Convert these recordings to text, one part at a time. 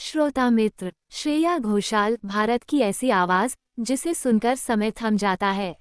श्रोता मित्र, श्रेया घोषाल भारत की ऐसी आवाज जिसे सुनकर समय थम जाता है।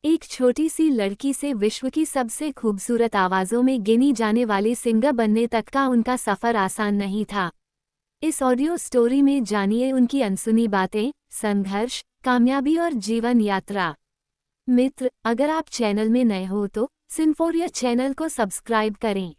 एक छोटी सी लड़की से विश्व की सबसे खूबसूरत आवाज़ों में गिनी जाने वाली सिंगर बनने तक का उनका सफ़र आसान नहीं था। इस ऑडियो स्टोरी में जानिए उनकी अनसुनी बातें, संघर्ष, कामयाबी और जीवन यात्रा। मित्र, अगर आप चैनल में नए हो तो सिंफोरिया चैनल को सब्सक्राइब करें।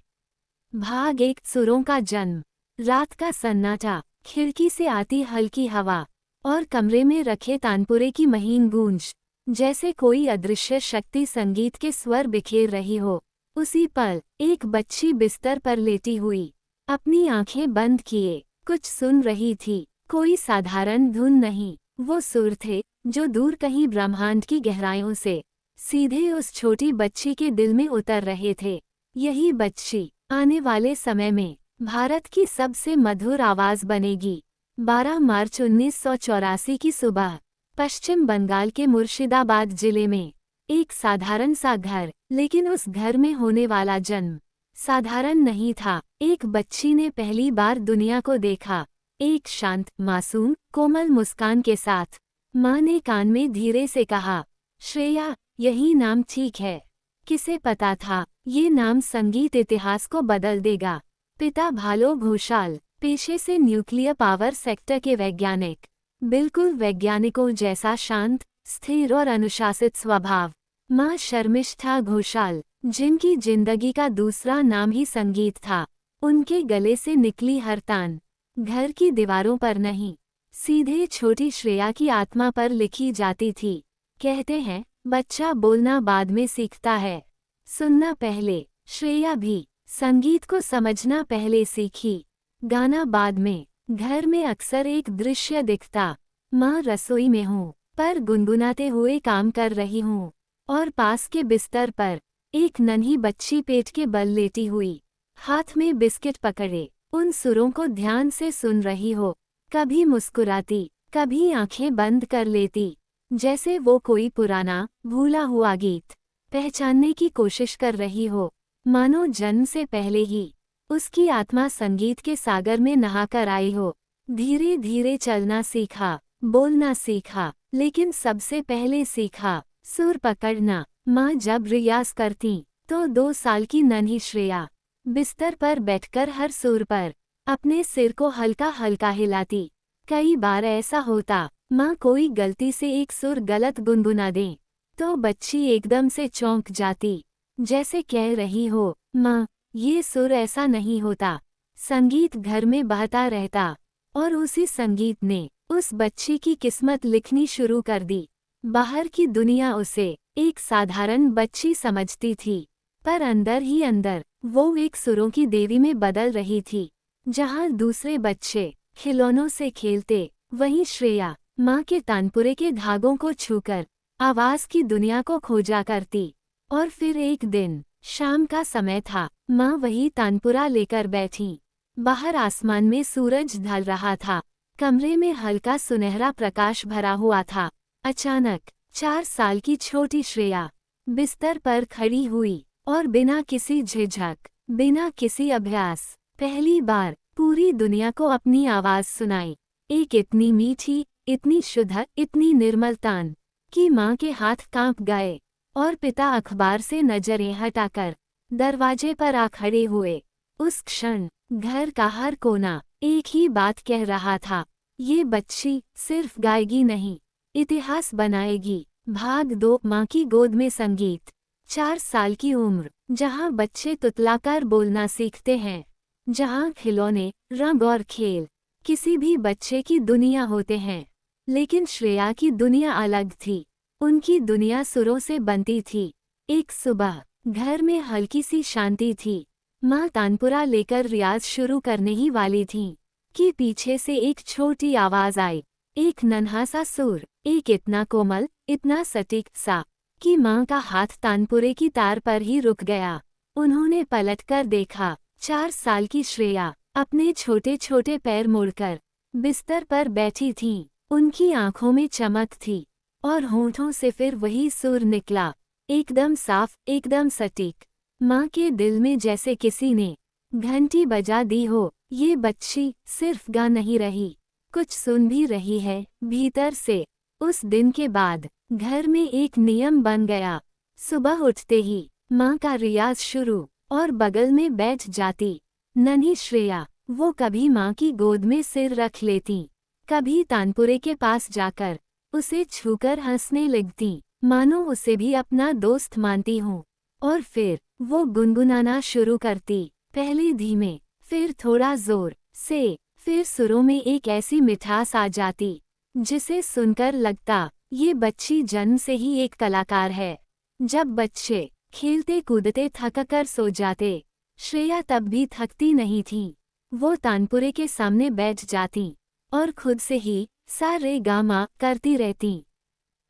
भाग 1। सुरों का जन्म। रात का सन्नाटा, खिड़की से आती हल्की हवा और कमरे में रखे तानपुरे की महीन गूंज, जैसे कोई अदृश्य शक्ति संगीत के स्वर बिखेर रही हो। उसी पल एक बच्ची बिस्तर पर लेटी हुई, अपनी आंखें बंद किए, कुछ सुन रही थी। कोई साधारण धुन नहीं, वो सुर थे जो दूर कहीं ब्रह्मांड की गहराइयों से सीधे उस छोटी बच्ची के दिल में उतर रहे थे। यही बच्ची आने वाले समय में भारत की सबसे मधुर आवाज बनेगी। 12 मार्च 1984 की सुबह, पश्चिम बंगाल के मुर्शिदाबाद जिले में एक साधारण सा घर, लेकिन उस घर में होने वाला जन्म साधारण नहीं था। एक बच्ची ने पहली बार दुनिया को देखा, एक शांत, मासूम, कोमल मुस्कान के साथ। माँ ने कान में धीरे से कहा, श्रेया, यही नाम ठीक है। किसे पता था ये नाम संगीत इतिहास को बदल देगा। पिता भालो घोषाल, पेशे से न्यूक्लियर पावर सेक्टर के वैज्ञानिक, बिल्कुल वैज्ञानिकों जैसा शांत, स्थिर और अनुशासित स्वभाव। माँ शर्मिष्ठा घोषाल, जिनकी जिंदगी का दूसरा नाम ही संगीत था। उनके गले से निकली हर तान घर की दीवारों पर नहीं, सीधे छोटी श्रेया की आत्मा पर लिखी जाती थी। कहते हैं, बच्चा बोलना बाद में सीखता है, सुनना पहले। श्रेया भी संगीत को समझना पहले सीखी, गाना बाद में। घर में अक्सर एक दृश्य दिखता, माँ रसोई में हूँ पर गुनगुनाते हुए काम कर रही हूँ, और पास के बिस्तर पर एक नन्ही बच्ची पेट के बल लेटी हुई, हाथ में बिस्किट पकड़े, उन सुरों को ध्यान से सुन रही हो। कभी मुस्कुराती, कभी आंखें बंद कर लेती, जैसे वो कोई पुराना भूला हुआ गीत पहचानने की कोशिश कर रही हो। मानो जन्म से पहले ही उसकी आत्मा संगीत के सागर में नहाकर आई हो। धीरे धीरे चलना सीखा, बोलना सीखा, लेकिन सबसे पहले सीखा सुर पकड़ना। माँ जब रियाज करती तो 2 साल की नन्ही श्रेया बिस्तर पर बैठकर हर सुर पर अपने सिर को हल्का हल्का हिलाती। कई बार ऐसा होता, माँ कोई गलती से एक सुर गलत गुनगुना दे तो बच्ची एकदम से चौंक जाती, जैसे कह रही हो, माँ, ये सुर ऐसा नहीं होता। संगीत घर में बहता रहता, और उसी संगीत ने उस बच्ची की किस्मत लिखनी शुरू कर दी। बाहर की दुनिया उसे एक साधारण बच्ची समझती थी, पर अंदर ही अंदर वो एक सुरों की देवी में बदल रही थी। जहाँ दूसरे बच्चे खिलौनों से खेलते, वहीं श्रेया माँ के तानपुरे के धागों को छूकर आवाज की दुनिया को खोजा करती। और फिर एक दिन शाम का समय था, माँ वही तानपुरा लेकर बैठी। बाहर आसमान में सूरज ढल रहा था, कमरे में हल्का सुनहरा प्रकाश भरा हुआ था। अचानक 4 साल की छोटी श्रेया बिस्तर पर खड़ी हुई और बिना किसी झिझक, बिना किसी अभ्यास, पहली बार पूरी दुनिया को अपनी आवाज सुनाई। एक इतनी मीठी, इतनी शुद्ध, इतनी निर्मल तान कि माँ के हाथ कांप गए, और पिता अखबार से नजरें हटाकर दरवाजे पर आ खड़े हुए। उस क्षण घर का हर कोना एक ही बात कह रहा था, ये बच्ची सिर्फ गाएगी नहीं, इतिहास बनाएगी। भाग 2। माँ की गोद में संगीत। 4 साल की उम्र, जहाँ बच्चे तुतलाकर बोलना सीखते हैं, जहाँ खिलौने, रंग और खेल किसी भी बच्चे की दुनिया होते हैं, लेकिन श्रेया की दुनिया अलग थी। उनकी दुनिया सुरों से बनती थी। एक सुबह घर में हल्की सी शांति थी। माँ तानपुरा लेकर रियाज शुरू करने ही वाली थीं कि पीछे से एक छोटी आवाज आई, एक नन्हा सा सुर, एक इतना कोमल, इतना सटीक सा कि माँ का हाथ तानपुरे की तार पर ही रुक गया। उन्होंने पलटकर देखा, 4 साल की श्रेया अपने छोटे छोटे पैर मोड़कर बिस्तर पर बैठी थीं। उनकी आंखों में चमक थी, और होंठों से फिर वही सुर निकला, एकदम साफ, एकदम सटीक। माँ के दिल में जैसे किसी ने घंटी बजा दी हो, ये बच्ची सिर्फ गा नहीं रही, कुछ सुन भी रही है भीतर से। उस दिन के बाद घर में एक नियम बन गया। सुबह उठते ही माँ का रियाज शुरू, और बगल में बैठ जाती नन्ही श्रेया। वो कभी माँ की गोद में सिर रख लेती, कभी तानपुरे के पास जाकर उसे छूकर हंसने लगती, मानो उसे भी अपना दोस्त मानती हूँ। और फिर वो गुनगुनाना शुरू करती, पहले धीमे, फिर थोड़ा जोर से, फिर सुरों में एक ऐसी मिठास आ जाती जिसे सुनकर लगता ये बच्ची जन्म से ही एक कलाकार है। जब बच्चे खेलते कूदते थककर सो जाते, श्रेया तब भी थकती नहीं थी। वो तानपुरे के सामने बैठ जाती और खुद से ही सा रे गा मा करती रहती,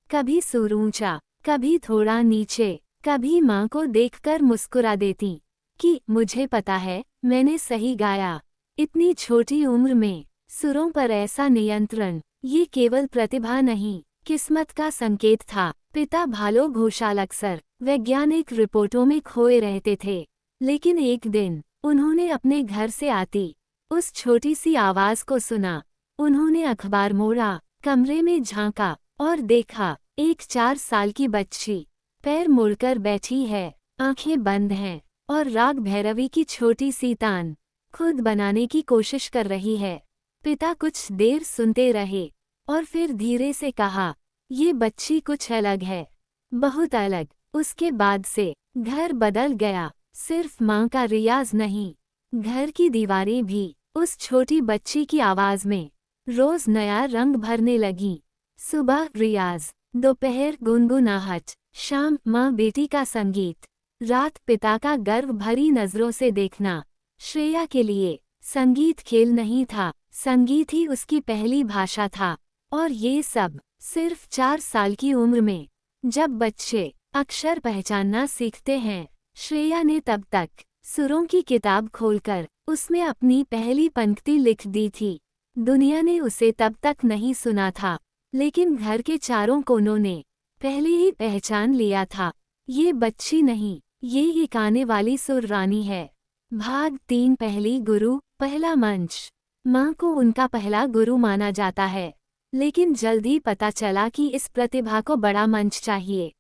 कभी सुर ऊंचा, कभी थोड़ा नीचे, कभी माँ को देखकर मुस्कुरा देती कि मुझे पता है मैंने सही गाया। इतनी छोटी उम्र में सुरों पर ऐसा नियंत्रण, ये केवल प्रतिभा नहीं, किस्मत का संकेत था। पिता भालो घोषाल अक्सर वैज्ञानिक रिपोर्टों में खोए रहते थे, लेकिन एक दिन उन्होंने अपने घर से आती उस छोटी सी आवाज को सुना। उन्होंने अखबार मोड़ा, कमरे में झांका और देखा एक 4 साल की बच्ची पैर मुड़कर बैठी है, आंखें बंद हैं और राग भैरवी की छोटी सी तान खुद बनाने की कोशिश कर रही है। पिता कुछ देर सुनते रहे और फिर धीरे से कहा, ये बच्ची कुछ अलग है, बहुत अलग। उसके बाद से घर बदल गया। सिर्फ माँ का रियाज नहीं, घर की दीवारें भी उस छोटी बच्ची की आवाज में रोज नया रंग भरने लगी। सुबह रियाज, दोपहर गुनगुनाहट, शाम माँ बेटी का संगीत, रात पिता का गर्व भरी नजरों से देखना। श्रेया के लिए संगीत खेल नहीं था, संगीत ही उसकी पहली भाषा था। और ये सब सिर्फ 4 साल की उम्र में। जब बच्चे अक्षर पहचानना सीखते हैं, श्रेया ने तब तक सुरों की किताब खोलकर उसमें अपनी पहली पंक्ति लिख दी थी। दुनिया ने उसे तब तक नहीं सुना था, लेकिन घर के चारों कोनों ने पहले ही पहचान लिया था, ये बच्ची नहीं, ये एक आने वाली सुर रानी है। भाग 3, पहली गुरु, पहला मंच। माँ को उनका पहला गुरु माना जाता है, लेकिन जल्द ही पता चला कि इस प्रतिभा को बड़ा मंच चाहिए।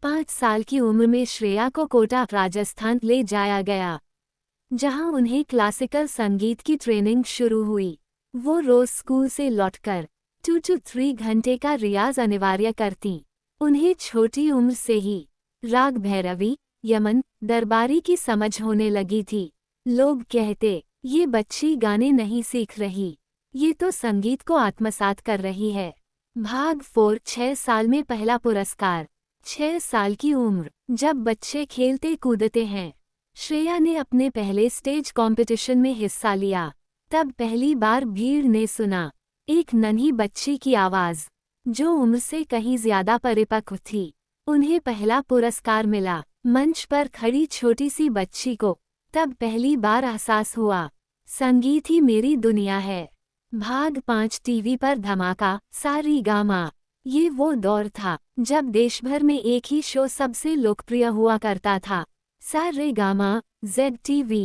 5 साल की उम्र में श्रेया को कोटा, राजस्थान ले जाया गया, जहां उन्हें क्लासिकल संगीत की ट्रेनिंग शुरू हुई। वो रोज स्कूल से लौटकर 2 to 3 घंटे का रियाज अनिवार्य करती। उन्हें छोटी उम्र से ही राग भैरवी, यमन, दरबारी की समझ होने लगी थी। लोग कहते, ये बच्ची गाने नहीं सीख रही, ये तो संगीत को आत्मसात कर रही है। भाग 4, 6 साल में पहला पुरस्कार। 6 साल की उम्र, जब बच्चे खेलते कूदते हैं। श्रेया ने अपने पहले स्टेज कंपटीशन में हिस्सा लिया। तब पहली बार भीड़ ने सुना एक नन्ही बच्ची की आवाज, जो उम्र से कहीं ज्यादा परिपक्व थी। उन्हें पहला पुरस्कार मिला। मंच पर खड़ी छोटी सी बच्ची को तब पहली बार एहसास हुआ, संगीत ही मेरी दुनिया है। भाग 5, टीवी पर धमाका, सा री गा मा। ये वो दौर था जब देश भर में एक ही शो सबसे लोकप्रिय हुआ करता था, सा रे गा मा, ZTV।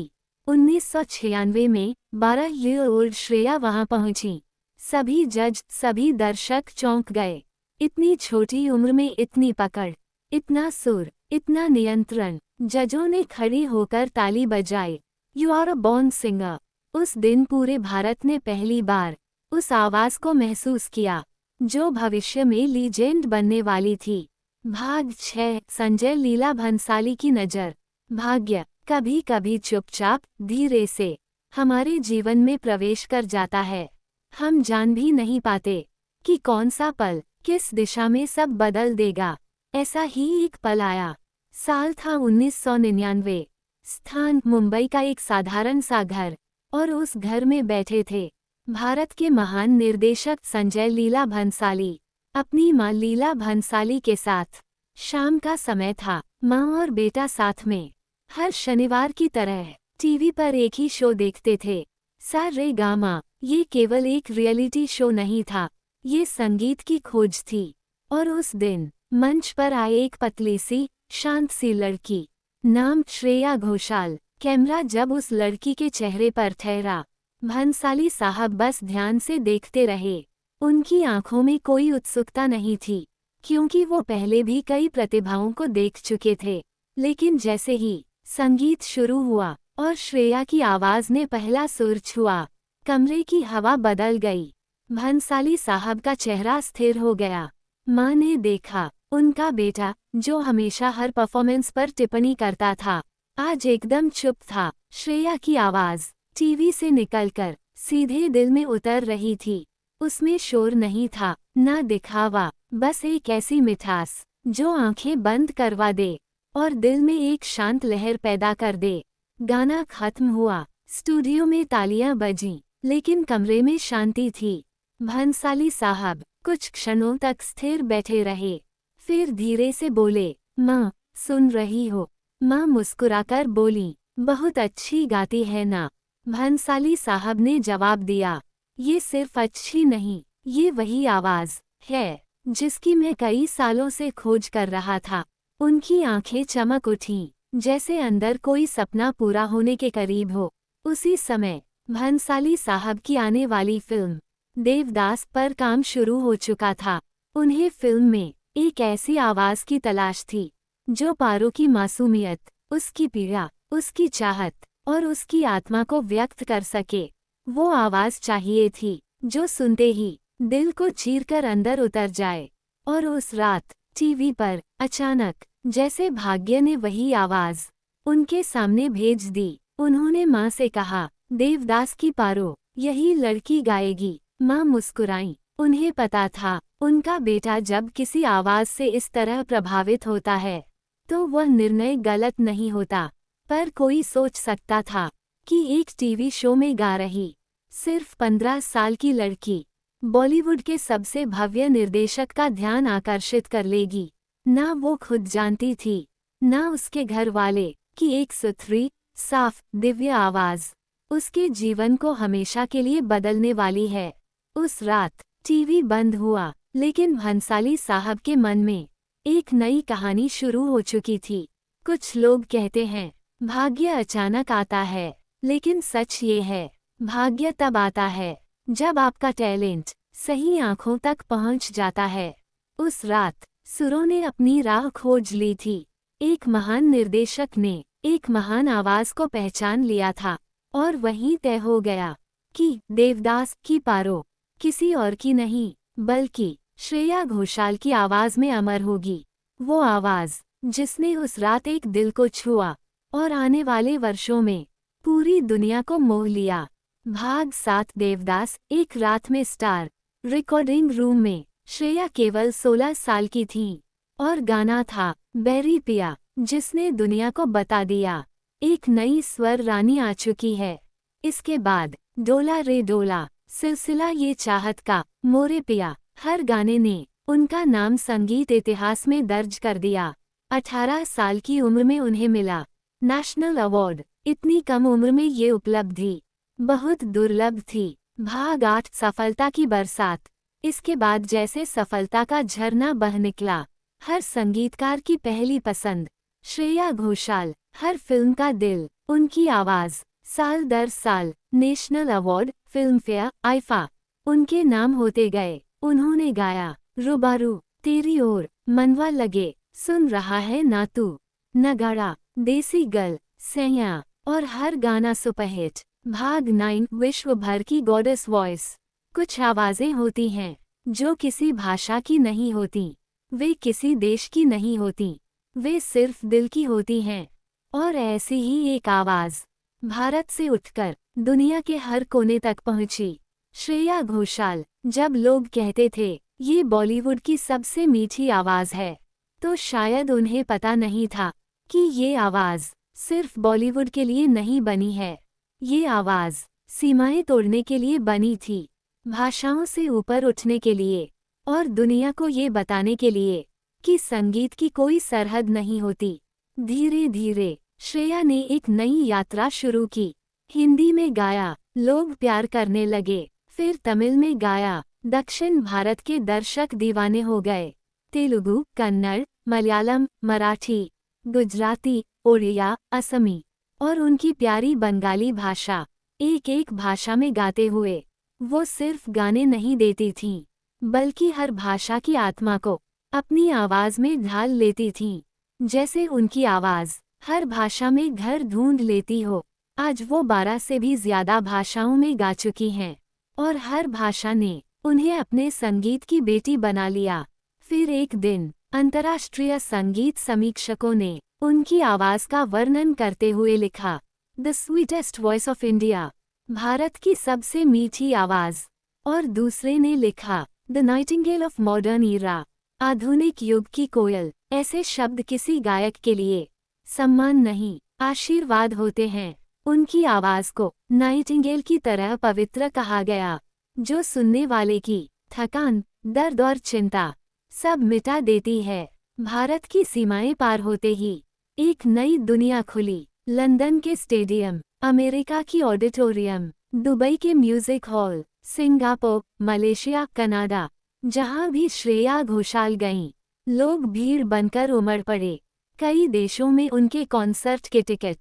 1996 में 12 ईयर ओल्ड श्रेया वहां पहुंची। सभी जज, सभी दर्शक चौंक गए। इतनी छोटी उम्र में इतनी पकड़, इतना सुर, इतना नियंत्रण। जजों ने खड़ी होकर ताली बजाई। You are a born singer. उस दिन पूरे भारत ने पहली बार उस आवाज को महसूस किया, जो भविष्य में लीजेंड बनने वाली थी। भाग 6, संजय लीला भंसाली की नज़र। भाग्य कभी कभी चुपचाप, धीरे से हमारे जीवन में प्रवेश कर जाता है। हम जान भी नहीं पाते कि कौन सा पल किस दिशा में सब बदल देगा। ऐसा ही एक पल आया। साल था 1999। स्थान मुंबई का एक साधारण सा घर, और उस घर में बैठे थे भारत के महान निर्देशक संजय लीला भंसाली अपनी मां लीला भंसाली के साथ। शाम का समय था, मां और बेटा साथ में हर शनिवार की तरह टीवी पर एक ही शो देखते थे, सा रे गा मा। ये केवल एक रियलिटी शो नहीं था, ये संगीत की खोज थी। और उस दिन मंच पर आए एक पतली सी, शांत सी लड़की, नाम श्रेया घोषाल। कैमरा जब उस लड़की के चेहरे पर ठहरा, भंसाली साहब बस ध्यान से देखते रहे। उनकी आंखों में कोई उत्सुकता नहीं थी, क्योंकि वो पहले भी कई प्रतिभाओं को देख चुके थे। लेकिन जैसे ही संगीत शुरू हुआ और श्रेया की आवाज ने पहला सुर छुआ, कमरे की हवा बदल गई। भंसाली साहब का चेहरा स्थिर हो गया। माँ ने देखा, उनका बेटा, जो हमेशा हर परफॉर्मेंस पर टिप्पणी करता था, आज एकदम चुप था। श्रेया की आवाज टीवी से निकलकर सीधे दिल में उतर रही थी। उसमें शोर नहीं था, ना दिखावा, बस एक ऐसी मिठास जो आंखें बंद करवा दे और दिल में एक शांत लहर पैदा कर दे। गाना खत्म हुआ, स्टूडियो में तालियां बजीं, लेकिन कमरे में शांति थी। भंसाली साहब कुछ क्षणों तक स्थिर बैठे रहे, फिर धीरे से बोले, माँ, सुन रही हो? माँ मुस्कुराकर बोली, बहुत अच्छी गाती है ना। भंसाली साहब ने जवाब दिया, ये सिर्फ अच्छी नहीं, ये वही आवाज है जिसकी मैं कई सालों से खोज कर रहा था। उनकी आंखें चमक उठीं, जैसे अंदर कोई सपना पूरा होने के करीब हो। उसी समय भंसाली साहब की आने वाली फिल्म देवदास पर काम शुरू हो चुका था। उन्हें फिल्म में एक ऐसी आवाज की तलाश थी जो पारो की मासूमियत, उसकी पीड़ा, उसकी चाहत और उसकी आत्मा को व्यक्त कर सके। वो आवाज चाहिए थी जो सुनते ही दिल को चीरकर अंदर उतर जाए। और उस रात टीवी पर अचानक जैसे भाग्य ने वही आवाज उनके सामने भेज दी। उन्होंने माँ से कहा, देवदास की पारो यही लड़की गाएगी। माँ मुस्कुराईं। उन्हें पता था, उनका बेटा जब किसी आवाज से इस तरह प्रभावित होता है तो वह निर्णय गलत नहीं होता। पर कोई सोच सकता था कि एक टीवी शो में गा रही सिर्फ 15 साल की लड़की बॉलीवुड के सबसे भव्य निर्देशक का ध्यान आकर्षित कर लेगी। ना वो खुद जानती थी, ना उसके घर वाले, कि एक सुथरी, साफ, दिव्य आवाज उसके जीवन को हमेशा के लिए बदलने वाली है। उस रात टीवी बंद हुआ, लेकिन भंसाली साहब के मन में एक नई कहानी शुरू हो चुकी थी। कुछ लोग कहते हैं भाग्य अचानक आता है, लेकिन सच ये है, भाग्य तब आता है जब आपका टैलेंट सही आंखों तक पहुंच जाता है। उस रात सुरों ने अपनी राह खोज ली थी। एक महान निर्देशक ने एक महान आवाज को पहचान लिया था और वहीं तय हो गया कि देवदास की पारो किसी और की नहीं, बल्कि श्रेया घोषाल की आवाज में अमर होगी। वो आवाज जिसने उस रात एक दिल को छुआ और आने वाले वर्षों में पूरी दुनिया को मोह लिया। भाग 7 देवदास। एक रात में स्टार रिकॉर्डिंग रूम में श्रेया केवल 16 साल की थी और गाना था बैरी पिया, जिसने दुनिया को बता दिया, एक नई स्वर रानी आ चुकी है। इसके बाद डोला रे डोला, सिलसिला ये चाहत का, मोरे पिया, हर गाने ने उनका नाम संगीत इतिहास में दर्ज कर दिया। 18 साल की उम्र में उन्हें मिला नेशनल अवार्ड। इतनी कम उम्र में ये उपलब्धि बहुत दुर्लभ थी। भाग 8 सफलता की बरसात। इसके बाद जैसे सफलता का झरना बह निकला। हर संगीतकार की पहली पसंद श्रेया घोषाल, हर फिल्म का दिल, उनकी आवाज, साल दर साल national award, film fair, IIFA उनके नाम होते गए। उन्होंने गाया रूबारू, तेरी ओर, मनवा लगे, सुन रहा है ना तू, नगाड़ा, देसी गल, सैया और हर गाना सुपरहिट। भाग 9 विश्व भर की गॉडेस वॉइस। कुछ आवाजें होती हैं जो किसी भाषा की नहीं होती, वे किसी देश की नहीं होती, वे सिर्फ दिल की होती हैं। और ऐसी ही एक आवाज भारत से उठकर दुनिया के हर कोने तक पहुंची। श्रेया घोषाल। जब लोग कहते थे ये बॉलीवुड की सबसे मीठी आवाज है, तो शायद उन्हें पता नहीं था कि ये आवाज सिर्फ बॉलीवुड के लिए नहीं बनी है। ये आवाज सीमाएं तोड़ने के लिए बनी थी, भाषाओं से ऊपर उठने के लिए और दुनिया को ये बताने के लिए कि संगीत की कोई सरहद नहीं होती। धीरे धीरे श्रेया ने एक नई यात्रा शुरू की। हिंदी में गाया, लोग प्यार करने लगे। फिर तमिल में गाया, दक्षिण भारत के दर्शक दीवाने हो गए। तेलुगु, कन्नड़, मलयालम, मराठी, गुजराती, ओड़िया, असमी और उनकी प्यारी बंगाली भाषा। एक एक भाषा में गाते हुए। वो सिर्फ गाने नहीं देती थीं, बल्कि हर भाषा की आत्मा को अपनी आवाज में ढाल लेती थीं। जैसे उनकी आवाज हर भाषा में घर ढूंढ लेती हो। आज वो 12 से भी ज्यादा भाषाओं में गा चुकी हैं और हर भाषा ने उन्हें अपने संगीत की बेटी बना लिया। फिर एक दिन अंतर्राष्ट्रीय संगीत समीक्षकों ने उनकी आवाज का वर्णन करते हुए लिखा, the sweetest voice of India, Bharat की सबसे मीठी आवाज। और दूसरे ने लिखा, the nightingale of modern era, आधुनिक युग की कोयल। ऐसे शब्द किसी गायक के लिए सम्मान नहीं, आशीर्वाद होते हैं। उनकी आवाज को नाइटिंगेल की तरह पवित्र कहा गया, जो सुनने वाले की थकान, दर्द और चिंता सब मिटा देती है। भारत की सीमाएं पार होते ही एक नई दुनिया खुली। लंदन के स्टेडियम, अमेरिका की ऑडिटोरियम, दुबई के music hall, Singapore, Malaysia, Canada, जहां भी श्रेया घोषाल गईं, लोग भीड़ बनकर उमड़ पड़े। कई देशों में उनके कॉन्सर्ट के टिकट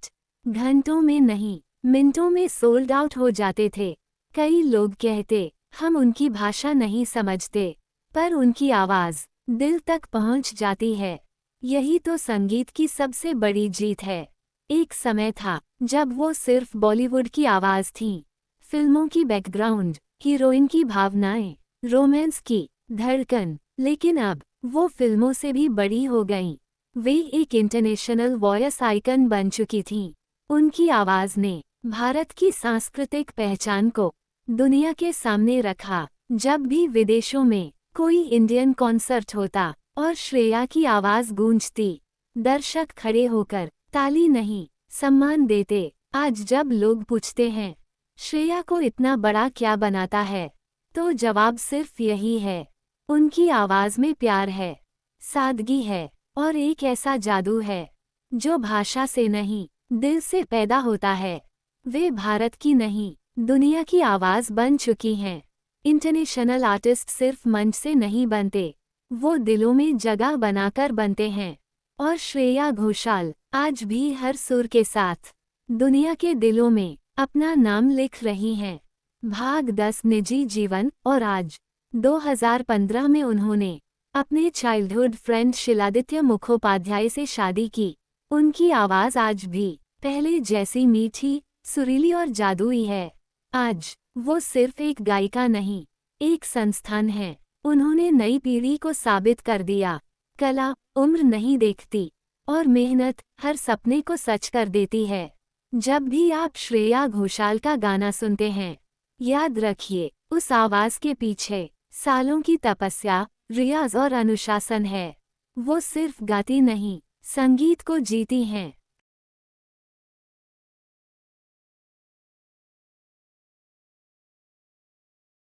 घंटों में नहीं, मिनटों में सोल्ड आउट हो जाते थे। कई लोग कहते, हम उनकी भाषा नहीं समझते, पर उनकी आवाज दिल तक पहुंच जाती है। यही तो संगीत की सबसे बड़ी जीत है। एक समय था जब वो सिर्फ बॉलीवुड की आवाज थीं, फिल्मों की बैकग्राउंड, हीरोइन की भावनाएं, रोमांस की धड़कन। लेकिन अब वो फिल्मों से भी बड़ी हो गईं। वे एक इंटरनेशनल वॉयस आइकन बन चुकी थीं। उनकी आवाज ने भारत की सांस्कृतिक पहचान को दुनिया के सामने रखा। जब भी विदेशों में कोई इंडियन कॉन्सर्ट होता और श्रेया की आवाज गूंजती, दर्शक खड़े होकर ताली नहीं, सम्मान देते। आज जब लोग पूछते हैं, श्रेया को इतना बड़ा क्या बनाता है, तो जवाब सिर्फ यही है, उनकी आवाज में प्यार है, सादगी है और एक ऐसा जादू है जो भाषा से नहीं, दिल से पैदा होता है। वे भारत की नहीं, दुनिया की आवाज बन चुकी हैं। इंटरनेशनल आर्टिस्ट सिर्फ मंच से नहीं बनते, वो दिलों में जगह बनाकर बनते हैं। और श्रेया घोषाल आज भी हर सुर के साथ दुनिया के दिलों में अपना नाम लिख रही हैं। भाग 10 निजी जीवन। और आज 2015 में उन्होंने अपने चाइल्डहुड फ्रेंड शिलादित्य मुखोपाध्याय से शादी की। उनकी आवाज आज भी पहले जैसी मीठी, सुरीली और जादुई है। आज वो सिर्फ एक गायिका नहीं, एक संस्थान है। उन्होंने नई पीढ़ी को साबित कर दिया, कला उम्र नहीं देखती और मेहनत हर सपने को सच कर देती है। जब भी आप श्रेया घोषाल का गाना सुनते हैं, याद रखिए, उस आवाज के पीछे सालों की तपस्या, रियाज और अनुशासन है। वो सिर्फ गाती नहीं, संगीत को जीती हैं।